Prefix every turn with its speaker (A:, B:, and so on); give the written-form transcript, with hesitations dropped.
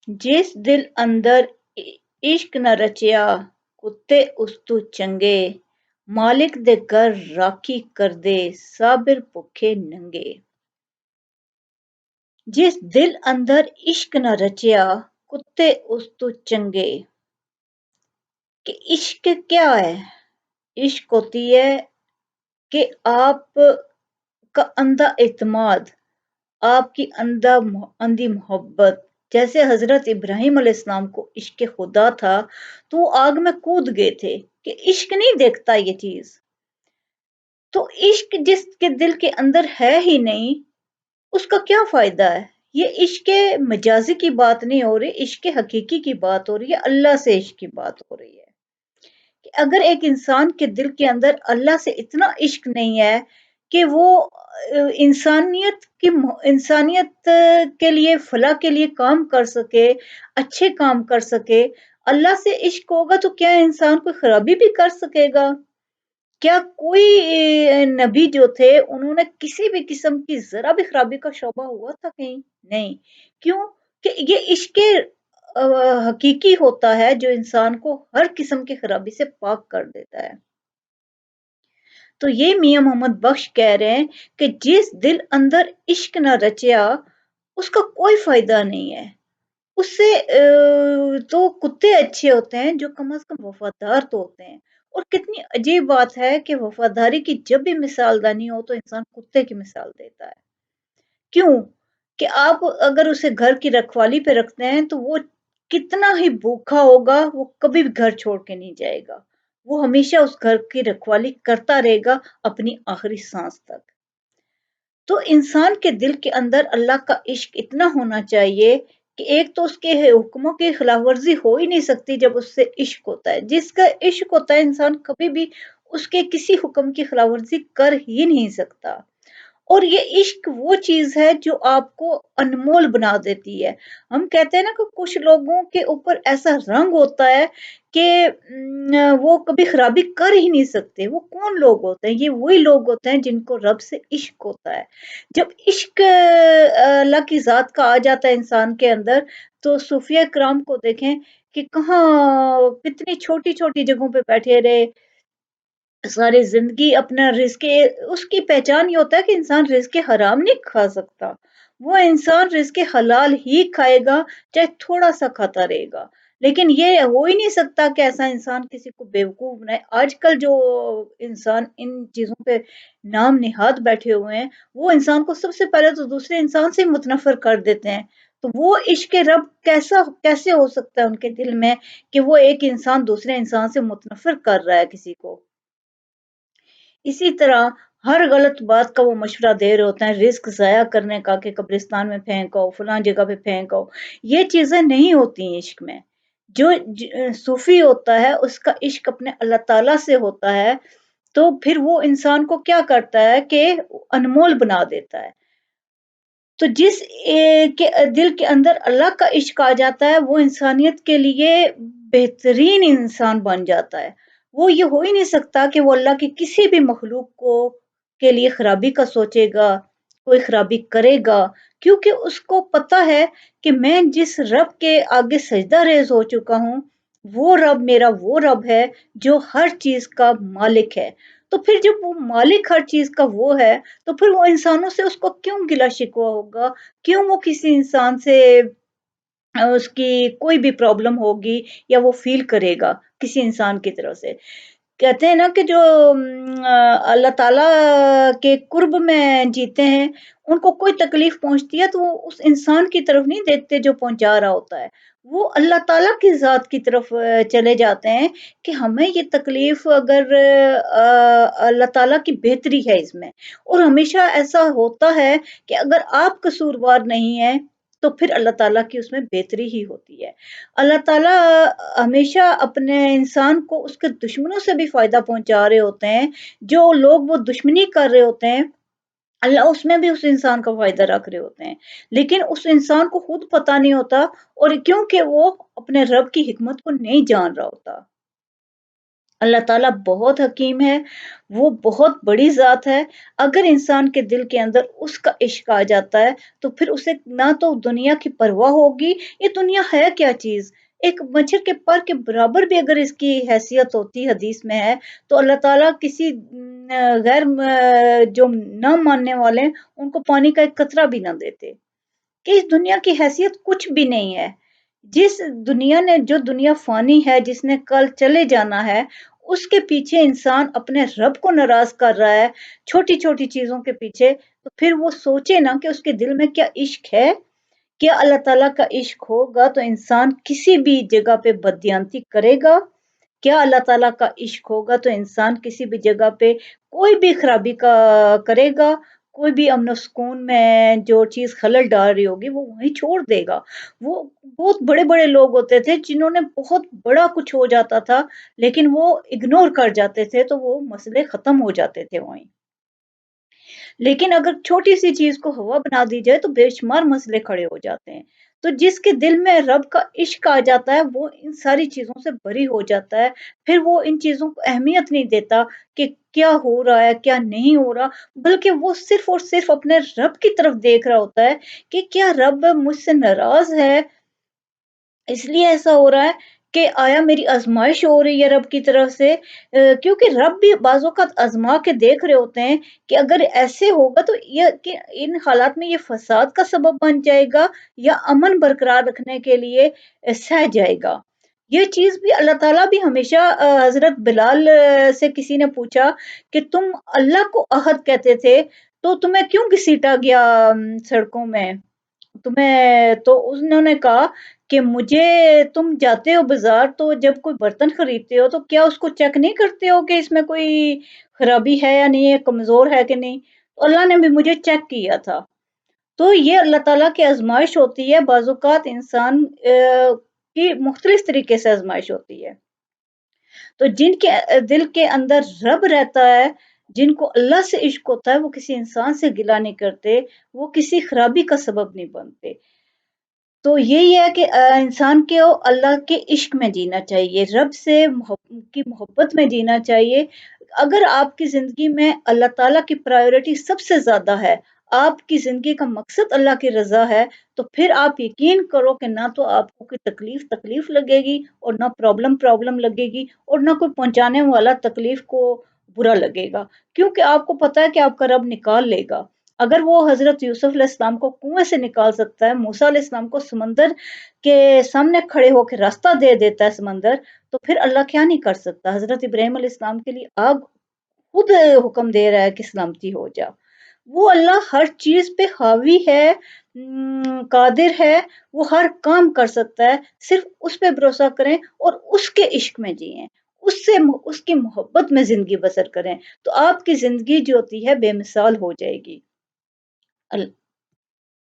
A: ਜਿਸ ਦਿਲ ਅੰਦਰ ਇਸ਼ਕ ਨਾ ਰਚਿਆ, ਕੁੱਤੇ ਉਸ ਤੋਂ ਚੰਗੇ, ਮਾਲਿਕ ਦੇ ਘਰ ਰਾਖੀ ਕਰਦੇ, ਸਾਬਿਰ ਭੁੱਖੇ ਨੰਗੇ। ਜਿਸ ਦਿਲ ਅੰਦਰ इश्क न रचिया, कुत्ते उस तो चंगे। कि इश्क क्या है? इश्क होती है कि आप का अंधा एतमाद, आपकी अंधी मोहब्बत। जैसे हजरत इब्राहिम अलैहिस्सलाम को इश्क खुदा था, तो वो आग में कूद गए थे कि इश्क नहीं देखता ये चीज। तो इश्क जिसके दिल के अंदर है ही नहीं, उसका क्या फायदा है? ये इश्क मजाजी की बात नहीं हो रही, इश्क हकीकी की बात हो रही है, अल्लाह से इश्क की बात हो रही है। कि अगर एक इंसान के दिल के अंदर अल्लाह से इतना इश्क नहीं है कि वो इंसानियत के लिए फलाह के लिए काम कर सके, अच्छे काम कर सके। अल्लाह से इश्क होगा तो क्या इंसान कोई खराबी भी कर सकेगा? क्या कोई नबी जो थे उन्होंने किसी भी किस्म की जरा भी खराबी का शोबा हुआ था कहीं? नहीं। क्यों? कि ये इश्क हकीकी होता है जो इंसान को हर किस्म की खराबी से पाक कर देता है। तो ये मियाँ मोहम्मद बख्श कह रहे हैं कि जिस दिल अंदर इश्क न रचिया, उसका कोई फायदा नहीं है। उससे तो कुत्ते अच्छे होते हैं जो कम से कम वफादार तो होते हैं। और कितनी अजीब बात है कि वफादारी की जब भी मिसाल देनी हो तो इंसान कुत्ते की मिसाल देता है। क्यों? कि आप अगर उसे घर की रखवाली पे रखते हैं तो वो कितना ही भूखा होगा, वो कभी भी घर छोड़ के नहीं जाएगा। वो हमेशा उस घर की रखवाली करता रहेगा अपनी आखिरी सांस तक। तो इंसान के दिल के अंदर अल्लाह का इश्क इतना होना चाहिए कि एक तो उसके हुक्मों की खिलाफ वर्जी हो ही नहीं सकती जब उससे इश्क होता है। जिसका इश्क होता है इंसान कभी भी उसके किसी हुक्म की खिलाफ वर्जी कर ही नहीं सकता। और ये इश्क वो चीज है जो आपको अनमोल बना देती है। हम कहते हैं ना कि कुछ लोगों के ऊपर ऐसा रंग होता है कि वो कभी खराबी कर ही नहीं सकते। वो कौन लोग होते हैं? ये वही लोग होते हैं जिनको रब से इश्क होता है। जब इश्क अल्लाह की जात का आ जाता है इंसान के अंदर, तो सूफिया कराम को देखें कि कहाँ कितनी छोटी छोटी जगहों पे बैठे रहे, सारी जिंदगी अपना रिस्क, उसकी पहचान ये होता है कि इंसान रिस्क हराम नहीं खा सकता। वो इंसान रिस्क हलाल ही खाएगा, चाहे थोड़ा सा खाता रहेगा। लेकिन ये हो ही नहीं सकता कि ऐसा इंसान किसी को बेवकूफ बनाए। आजकल जो इंसान इन चीजों पे नाम निहाद बैठे हुए हैं, वो इंसान को सबसे पहले तो दूसरे इंसान से मुतनफर कर देते हैं। तो वो इश्क रब कैसे हो सकता है उनके दिल में कि वो एक इंसान दूसरे इंसान से मुतनफर कर रहा है किसी को। इसी तरह हर गलत बात का वो मशवरा दे रहे होते हैं, रिस्क ज़ाया करने का कि कब्रिस्तान में फेंक आओ, फलां जगह पे फेंक आओ। ये चीज़ें नहीं होती हैं इश्क में। जो सूफ़ी होता है उसका इश्क अपने अल्लाह ताला से होता है, तो फिर वो इंसान को क्या करता है कि अनमोल बना देता है। तो जिस के दिल के अंदर अल्लाह का इश्क आ जाता है, वो इंसानियत के लिए बेहतरीन इंसान बन जाता है। वो ये हो ही नहीं सकता कि वो अल्लाह की किसी भी मखलूक को के लिए खराबी का सोचेगा, कोई खराबी करेगा, क्योंकि उसको पता है कि मैं जिस रब के आगे सजदा रेज़ हो चुका हूँ, वो रब मेरा वो रब है जो हर चीज़ का मालिक है। तो फिर जब वो मालिक हर चीज़ का वो है, तो फिर वो इंसानों से उसको क्यों गिला शिकवा होगा? क्यों वो किसी इंसान से उसकी कोई भी प्रॉब्लम होगी या वो फ़ील करेगा किसी इंसान की तरफ से। कहते हैं ना कि जो अल्लाह ताला के कुर्ब में जीते हैं, उनको कोई तकलीफ़ पहुँचती है तो वो उस इंसान की तरफ नहीं देखते जो पहुँचा रहा होता है। वो अल्लाह ताला की ज़ात की तरफ चले जाते हैं कि हमें ये तकलीफ़ अगर अल्लाह ताला की बेहतरी है इसमें। और हमेशा ऐसा होता है कि अगर आप कसूरवार नहीं हैं, तो फिर अल्लाह ताला की उसमें बेहतरी ही होती है। अल्लाह ताला हमेशा अपने इंसान को उसके दुश्मनों से भी फ़ायदा पहुँचा रहे होते हैं। जो लोग वो दुश्मनी कर रहे होते हैं, अल्लाह उसमें भी उस इंसान का फ़ायदा रख रहे होते हैं। लेकिन उस इंसान को खुद पता नहीं होता, और क्योंकि वो अपने रब की हिकमत को नहीं जान रहा होता। اللہ تعالیٰ بہت حکیم ہے، وہ بہت بڑی ذات ہے۔ اگر انسان کے دل کے اندر اس کا عشق آ جاتا ہے تو پھر اسے نہ تو دنیا کی پرواہ ہوگی، یہ دنیا ہے کیا چیز؟ ایک مچھر کے پر کے برابر بھی اگر اس کی حیثیت ہوتی حدیث میں ہے تو اللہ تعالیٰ کسی غیر جو نہ ماننے والے ہیں ان کو پانی کا ایک قطرہ بھی نہ دیتے کہ اس دنیا کی حیثیت کچھ بھی نہیں ہے۔ جس جو دنیا فانی ہے، جس نے کل چلے جانا ہے، اس کے پیچھے انسان اپنے رب کو ناراض کر رہا ہے چھوٹی چھوٹی چیزوں کے پیچھے، تو پھر وہ سوچے نا کہ اس کے دل میں کیا عشق ہے؟ کیا اللہ تعالیٰ کا عشق ہوگا تو انسان کسی بھی جگہ پہ بددیانتی کرے گا؟ کیا اللہ تعالیٰ کا عشق ہوگا تو انسان کسی بھی جگہ پہ کوئی بھی خرابی کا کرے گا؟ کوئی بھی امن و سکون میں جو چیز خلل ڈال رہی ہوگی وہ وہیں چھوڑ دے گا۔ وہ بہت بڑے بڑے لوگ ہوتے تھے جنہوں نے بہت بڑا کچھ ہو جاتا تھا لیکن وہ اگنور کر جاتے تھے تو وہ مسئلے ختم ہو جاتے تھے وہیں۔ لیکن اگر چھوٹی سی چیز کو ہوا بنا دی جائے تو بے شمار مسئلے کھڑے ہو جاتے ہیں۔ تو جس کے دل میں رب کا عشق آ جاتا ہے وہ ان ساری چیزوں سے بری ہو جاتا ہے، پھر وہ ان چیزوں کو اہمیت نہیں دیتا کہ کیا ہو رہا ہے کیا نہیں ہو رہا، بلکہ وہ صرف اور صرف اپنے رب کی طرف دیکھ رہا ہوتا ہے کہ کیا رب مجھ سے ناراض ہے، اس لیے ایسا ہو رہا ہے کہ آیا میری آزمائش ہو رہی ہے رب کی طرف سے، کیونکہ رب بھی بعض اوقات آزما کے دیکھ رہے ہوتے ہیں کہ اگر ایسے ہوگا تو یہ کہ ان حالات میں یہ فساد کا سبب بن جائے گا یا امن برقرار رکھنے کے لیے سہ جائے گا۔ یہ چیز بھی اللہ تعالیٰ بھی ہمیشہ حضرت بلال سے کسی نے پوچھا کہ تم اللہ کو احد کہتے تھے تو تمہیں کیوں گھسیٹا گیا سڑکوں میں؟ تمہیں تو انہوں نے کہا کہ مجھے تم جاتے ہو بازار تو جب کوئی برتن خریدتے ہو تو کیا اس کو چیک نہیں کرتے ہو کہ اس میں کوئی خرابی ہے یا نہیں ہے، کمزور ہے کہ نہیں؟ تو اللہ نے بھی مجھے چیک کیا تھا۔ تو یہ اللہ تعالیٰ کی آزمائش ہوتی ہے، بعض اوقات انسان کی مختلف طریقے سے آزمائش ہوتی ہے۔ تو جن کے دل کے اندر رب رہتا ہے، جن کو اللہ سے عشق ہوتا ہے، وہ کسی انسان سے گلہ نہیں کرتے، وہ کسی خرابی کا سبب نہیں بنتے۔ تو یہی ہے کہ انسان کو اللہ کے عشق میں جینا چاہیے، رب سے کی محبت میں جینا چاہیے۔ اگر آپ کی زندگی میں اللہ تعالیٰ کی پرائیورٹی سب سے زیادہ ہے، آپ کی زندگی کا مقصد اللہ کی رضا ہے، تو پھر آپ یقین کرو کہ نہ تو آپ کو کوئی تکلیف لگے گی اور نہ پرابلم لگے گی اور نہ کوئی پہنچانے والا تکلیف کو برا لگے گا، کیونکہ آپ کو پتا ہے کہ آپ کا رب نکال لے گا۔ اگر وہ حضرت یوسف علیہ السلام کو کنویں سے نکال سکتا ہے، موسیٰ علیہ السلام کو سمندر کے سامنے کھڑے ہو کے راستہ دے دیتا ہے سمندر، تو پھر اللہ کیا نہیں کر سکتا؟ حضرت ابراہیم علیہ السلام کے لیے آگ خود حکم دے رہا ہے کہ سلامتی ہو جا۔ وہ اللہ ہر چیز پہ حاوی ہے، قادر ہے، وہ ہر کام کر سکتا ہے، صرف اس پہ بھروسہ کریں اور اس کے عشق میں جئیں، اس کی محبت میں زندگی بسر کریں، تو آپ کی زندگی جو ہوتی ہے بے مثال ہو جائے گی۔